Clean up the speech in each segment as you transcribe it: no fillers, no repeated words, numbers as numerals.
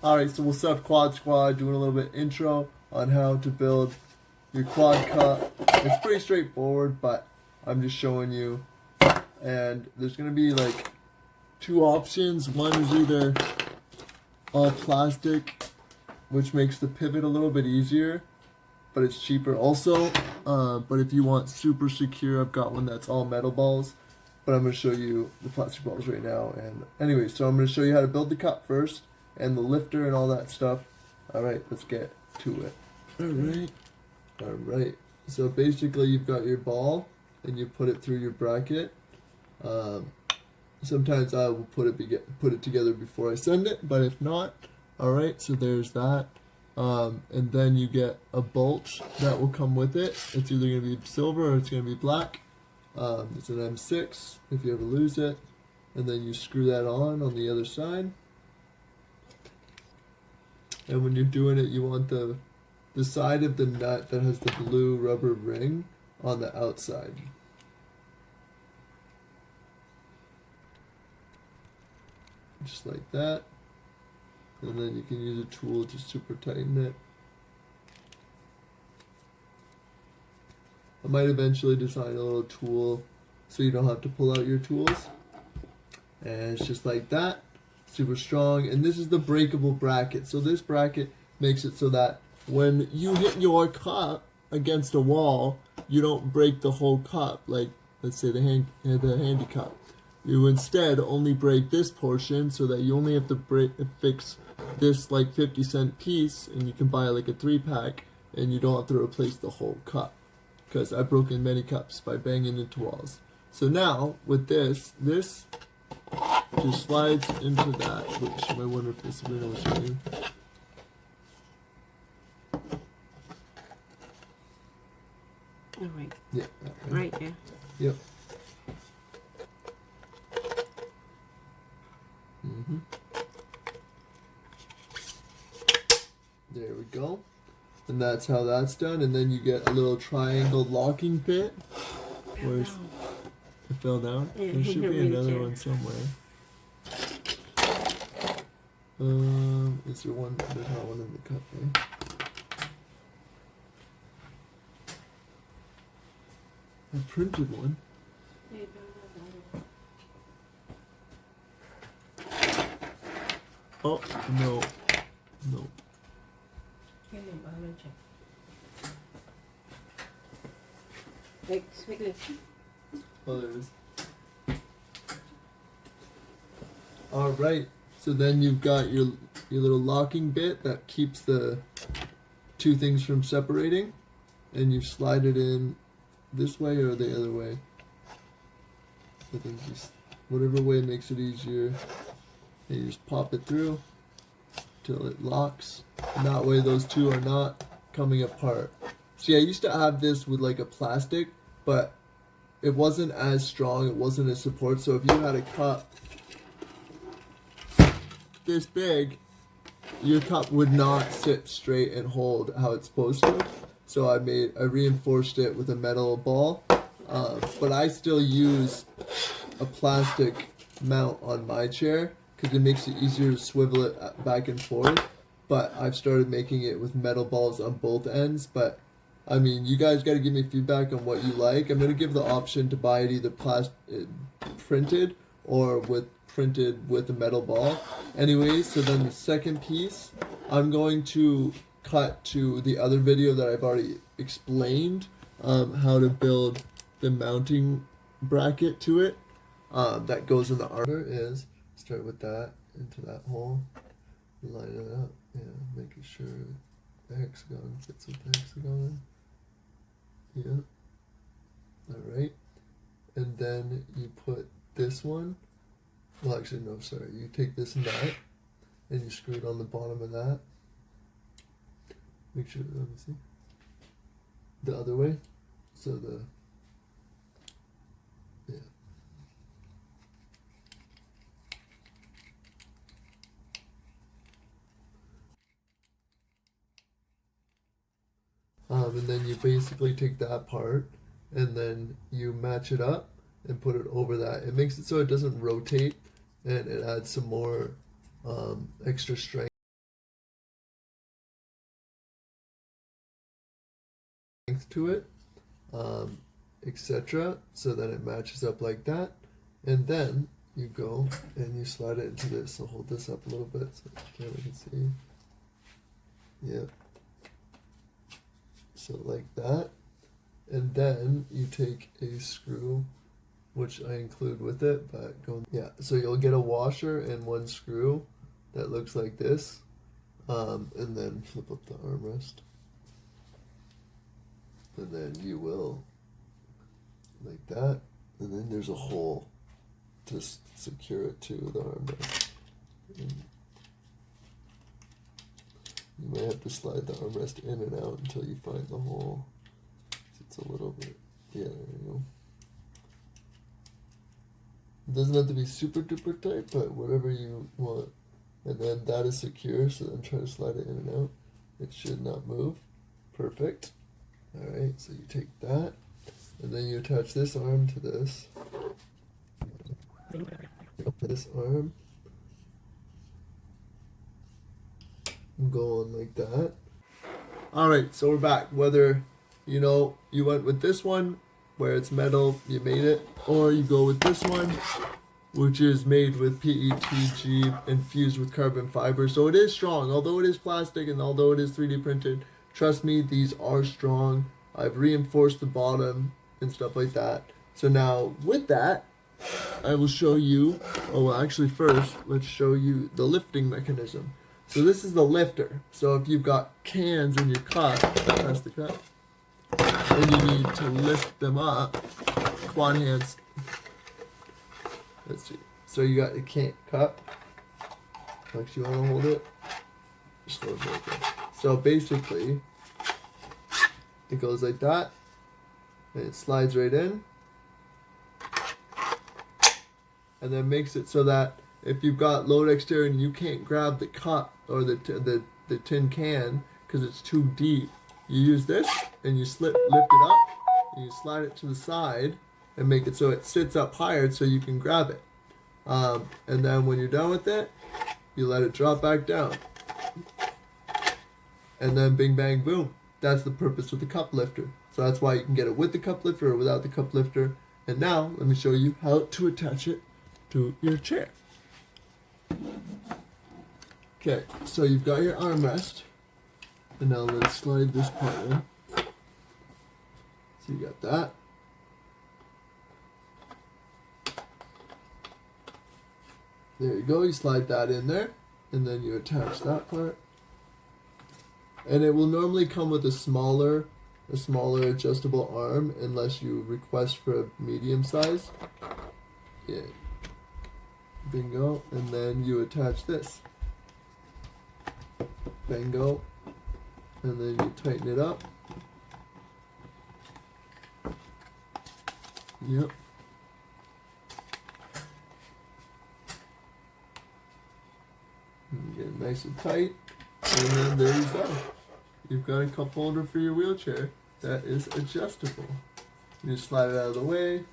Alright, so we'll start quad squad, doing a little bit intro on how to build your quad cup. It's pretty straightforward, but I'm just showing you. And there's going to be like two options. One is either all plastic, which makes the pivot a little bit easier, but it's cheaper also. But if you want super secure, I've got one that's all metal balls. But I'm going to show you the plastic balls right now. And anyway, so I'm going to show you how to build the cup first, and the lifter and all that stuff. Alright, let's get to it. Alright. So basically you've got your ball, and you put it through your bracket. Sometimes I will put it together before I send it, but if not, alright, so there's that. And then you get a bolt that will come with it. It's either going to be silver or it's going to be black. It's an M6 if you ever lose it. And then you screw that on the other side. And when you're doing it, you want the side of the nut that has the blue rubber ring on the outside. Just like that. And then you can use a tool to super tighten it. I might eventually design a little tool so you don't have to pull out your tools. And it's just like that. Super strong. And this is the breakable bracket. So this bracket makes it so that when you hit your cup against a wall, you don't break the whole cup, like let's say the handy cup. You instead only break this portion, so that you only have to fix this like 50-cent piece, and you can buy like a 3-pack, and you don't have to replace the whole cup. Because I've broken many cups by banging into walls. So now with this just slides into that, which I wonder if this will show you. Oh, right. Yeah. Right, yeah. Yep. There we go. And that's how that's done. And then you get a little triangle locking bit. Where's it fell down? Yeah, there should be another one somewhere. Is there one? There's not one in the cup, eh? I printed one. Oh, no. No. Oh, there it is. Alright, so then you've got your little locking bit that keeps the two things from separating, and you slide it in this way or the other way. I think just whatever way makes it easier. And you just pop it through till it locks, and that way those two are not coming apart. See, I used to have this with like a plastic, but it wasn't as strong, it wasn't as support, so if you had a cup this big, your cup would not sit straight and hold how it's supposed to. So I reinforced it with a metal ball, but I still use a plastic mount on my chair because it makes it easier to swivel it back and forth. But I've started making it with metal balls on both ends. But I mean, you guys got to give me feedback on what you like. I'm gonna give the option to buy it either printed or printed with a metal ball. Anyways, so then the second piece, I'm going to cut to the other video that I've already explained how to build the mounting bracket to it that goes in the armor. Is start with that into that hole, line it up, making sure the hexagon fits with the hexagon. Alright, and then you put this one, well actually no, sorry, you take this nut and you screw it on the bottom of that. Make sure, let me see, the other way, so and then you basically take that part and then you match it up and put it over that. It makes it so it doesn't rotate, and it adds some more extra strength. length to it, etc. So that it matches up like that. And then you go and you slide it into this. So hold this up a little bit so the camera can see. Yep. So like that. And then you take a screw, which I include with it, but yeah. So you'll get a washer and one screw that looks like this, and then flip up the armrest, and then you will like that, and then there's a hole to secure it to the armrest. And you may have to slide the armrest in and out until you find the hole. It's a little bit, yeah, there you go. It doesn't have to be super duper tight, but whatever you want. And then that is secure, so then try to slide it in and out. It should not move. Perfect. Alright, so you take that, and then you attach this arm to this. This arm. And go on like that. Alright, so we're back. Whether, you know, you went with this one, where it's metal, you made it, or you go with this one, which is made with PETG infused with carbon fiber. So it is strong, although it is plastic and although it is 3D printed. Trust me, these are strong. I've reinforced the bottom and stuff like that. So now with that, I will show you, oh well, actually first, let's show you the lifting mechanism. So this is the lifter. So if you've got cans in your cup, that's the cup, and you need to lift them up, quad hands. Let's see. So you got your cup. Like you want to hold it. Just hold it like that. So basically, it goes like that, and it slides right in, and then makes it so that if you've got low dexterity and you can't grab the cup or the tin can because it's too deep, you use this and you lift it up, and you slide it to the side and make it so it sits up higher so you can grab it. And then when you're done with it, you let it drop back down. And then bing bang boom. That's the purpose of the cup lifter. So that's why you can get it with the cup lifter or without the cup lifter. And now let me show you how to attach it to your chair. Okay, so you've got your armrest. And now let's slide this part in. So you got that. There you go, you slide that in there, and then you attach that part. And it will normally come with a smaller adjustable arm unless you request for a medium size. Yeah. Bingo. And then you attach this. Bingo. And then you tighten it up. Yep. And get it nice and tight. And then there you go. You've got a cup holder for your wheelchair that is adjustable. You just slide it out of the way.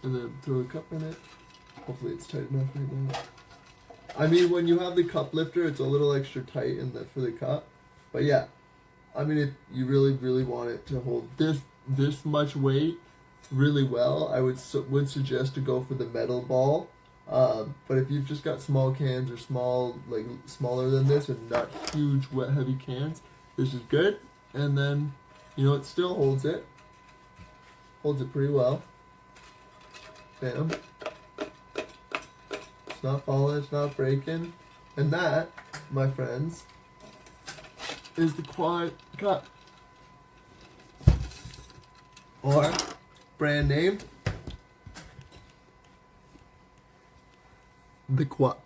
And then throw the cup in it. Hopefully it's tight enough right now. I mean, when you have the cup lifter, it's a little extra tight for the cup. But yeah, I mean, if you really want it to hold this much weight really well, I would suggest to go for the metal ball. But if you've just got small cans or smaller than this and not huge wet heavy cans, this is good. And then, you know, it still holds it pretty well. Bam. It's not falling, it's not breaking. And that, my friends, is the Quad Cup. Or, brand name, the QWUP.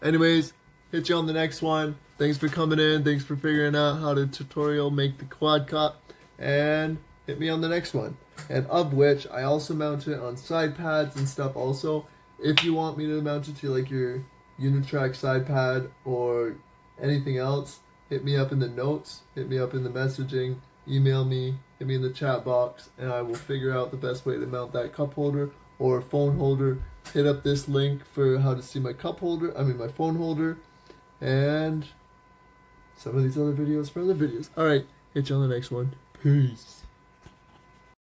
Anyways, hit you on the next one. Thanks for coming in. Thanks for figuring out how to tutorial make the Quad Cup. And hit me on the next one. And of which, I also mount it on side pads and stuff also. If you want me to mount it to like your Unitrack side pad or anything else, hit me up in the notes, hit me up in the messaging, email me, hit me in the chat box, and I will figure out the best way to mount that cup holder or phone holder. Hit up this link for how to see my my phone holder, and some of these other videos for other videos. Alright, hit you on the next one. Peace.